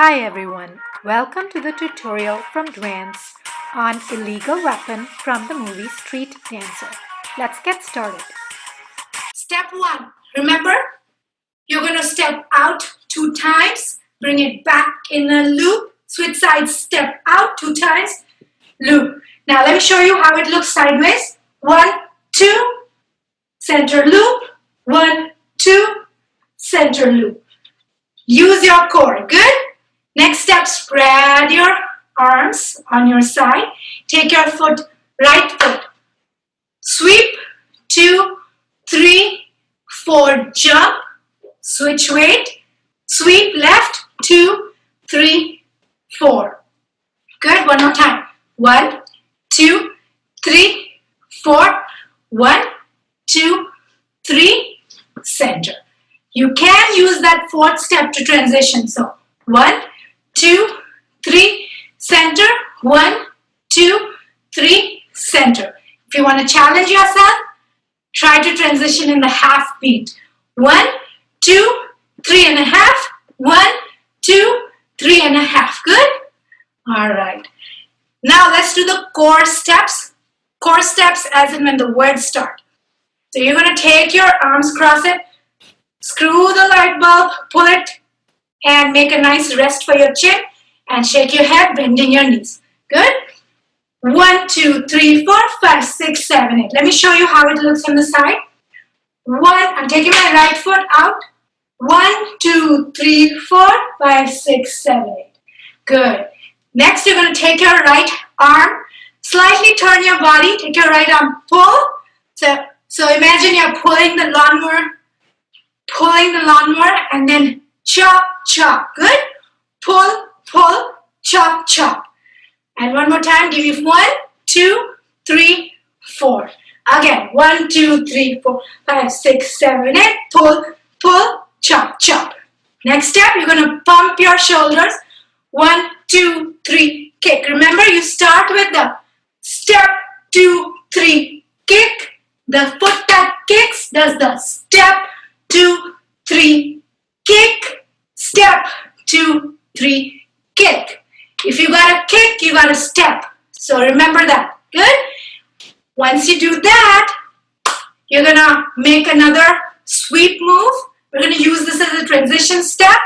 Hi everyone, welcome to the tutorial from Dwance on illegal weapon from the movie Street Dancer. Let's get started. Step 1. Remember, you're going to step out 2 times, bring it back in a loop, switch sides, step out 2 times, loop. Now let me show you how it looks sideways. 1, 2, center loop, 1, 2, center loop. Use your core, good? Next step, spread your arms on your side. Take your right foot. Sweep, 2, 3, 4, jump. Switch weight. Sweep left, 2, 3, 4. Good, one more time. 1, 2, 3, 4. 1, 2, 3, center. You can use that 4th step to transition. So 1, 2, 3, center. 1, 2, 3, center. If you want to challenge yourself, try to transition in the half beat. 1, 2, 3 and a half. 1, 2, 3 and a half. Good? All right. Now let's do the core steps. Core steps as in when the words start. So you're going to take your arms, cross it, screw the light bulb, pull it, and make a nice rest for your chin, and shake your head, bending your knees. Good? 1, 2, 3, 4, 5, 6, 7, 8. Let me show you how it looks from the side. 1, I'm taking my right foot out. 1, 2, 3, 4, 5, 6, 7, 8. Good. Next, you're going to take your right arm, slightly turn your body, take your right arm, pull. So imagine you're pulling the lawnmower, and then chop, chop. Good? Pull, pull, chop, chop. And one more time, give me 1, 2, 3, 4. Again, 1, 2, 3, 4, 5, 6, 7, 8. Pull, pull, chop, chop. Next step, you're going to pump your shoulders. 1, 2, 3, kick. Remember, you start with the step, 2, 3, kick. The foot that kicks does the step, 2, 3, kick. Step, 2, 3, kick. If you got a kick, you got a step. So remember that. Good? Once you do that, you're going to make another sweep move. We're going to use this as a transition step.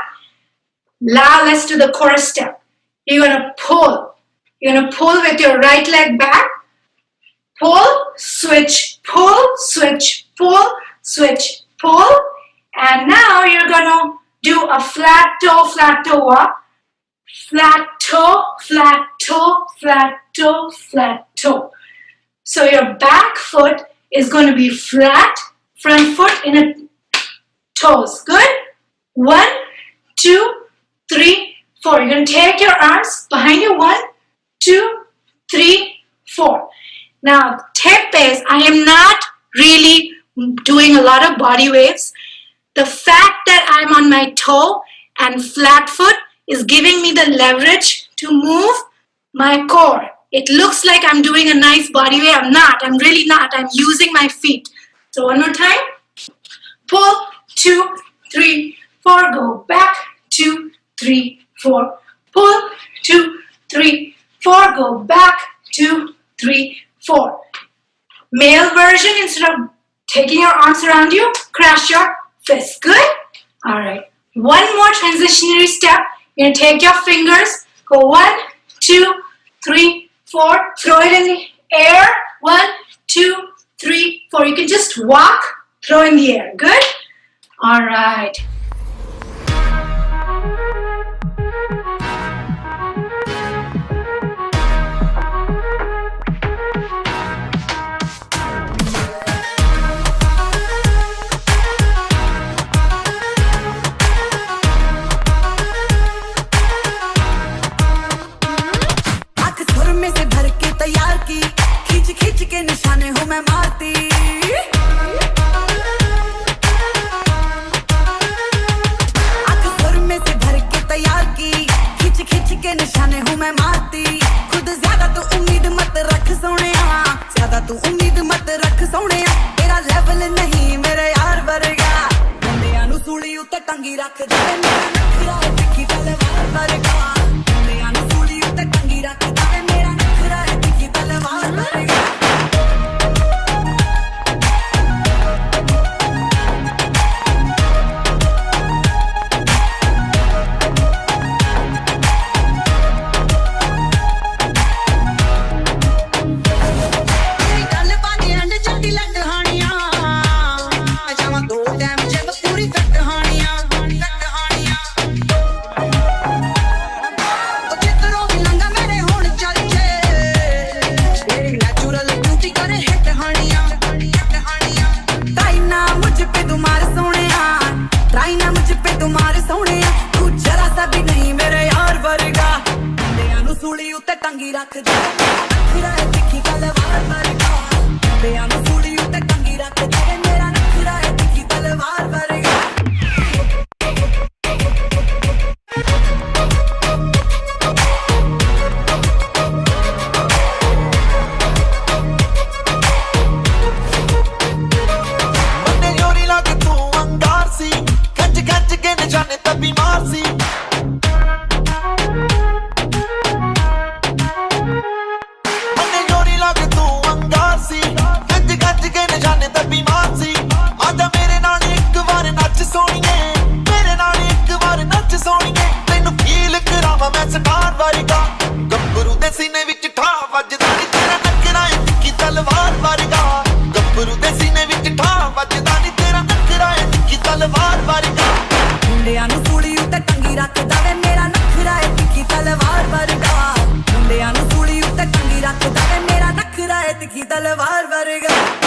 Now let's do the chorus step. You're going to pull. You're going to pull with your right leg back. Pull, switch, pull, switch, pull, switch, pull. And now you're going to do a flat toe walk. Flat toe, flat toe, flat toe, flat toe. So your back foot is going to be flat, front foot in a toes. Good? 1, 2, 3, 4. You're going to take your arms behind you. 1, 2, 3, 4. Now, tip is, I am not really doing a lot of body waves. The fact that I'm on my toe and flat foot is giving me the leverage to move my core. It looks like I'm doing a nice body wave. I'm not. I'm really not. I'm using my feet. So one more time. Pull, 2, 3, 4. Go back, 2, 3, 4. Pull, 2, 3, 4. Go back, 2, 3, 4. Male version, instead of taking your arms around you, crash your fists. Good? All right. One more transitionary step. You're going to take your fingers, go 1, 2, 3, 4. Throw it in the air. 1, 2, 3, 4. You can just walk, throw in the air. Good? All right. खींच के निशाने हूँ मैं मारती आँख सुर में से भर के तैयार की खींच के निशाने हूँ मैं मारती खुद ज्यादा तू उम्मीद मत रख सोनिया ज्यादा तू उम्मीद मत रख सोनिया तेरा लेवल नहीं मेरे यार वर्गा बंदियां नू सूली उत्ते टंगी रख दे मेरा नखरा दिखी तलवार वर्गा ਸੂਲੀ ਉੱਤੇ ਟੰਗੀ ਰੱਖਦਾ ਮੇਰਾ ਨਖਰਾ ਏ ਤਿੱਖੀ ਤਲਵਾਰ ਵਰਗਾ ਮੁੰਡਿਆਂ ਨੂੰ ਸੂਲੀ ਉੱਤੇ ਟੰਗੀ ਰੱਖਦਾ ਮੇਰਾ ਨਖਰਾ ਏ ਤਿੱਖੀ ਤਲਵਾਰ ਵਰਗਾ ਸੀਨੇ ਵਿੱਚ ਠਾ ਵੱਜਦਾ ਨੀ ਤੇਰਾ ਨਖਰਾ ਏ ਤਿੱਖੀ ਤਲਵਾਰ ਵਰਗਾ ਗੱਭਰੂ ਦੇ ਸੀਨੇ ਵਿੱਚ ਠਾ ਵੱਜਦਾ ਨੀ ਤੇਰਾ ਨਖਰਾ ਏ ਤਿੱਖੀ ਤਲਵਾਰ ਵਰਗਾ ਮੁੰਡਿਆਂ ਨੂੰ ਸੂਲੀ ਉੱਤੇ ਟੰਗੀ ਰੱਖਦਾ ਵੇ ਮੇਰਾ ਨਖਰਾ ਏ ਤਿੱਖੀ ਤਲਵਾਰ ਵਰਗਾ ਮੁੰਡਿਆਂ ਨੂੰ ਸੂਲੀ ਉੱਤੇ ਟੰਗੀ ਰੱਖਦਾ ਵੇ ਮੇਰਾ ਨਖਰਾ ਏ ਤਿੱਖੀ ਤਲਵਾਰ ਵਰਗਾ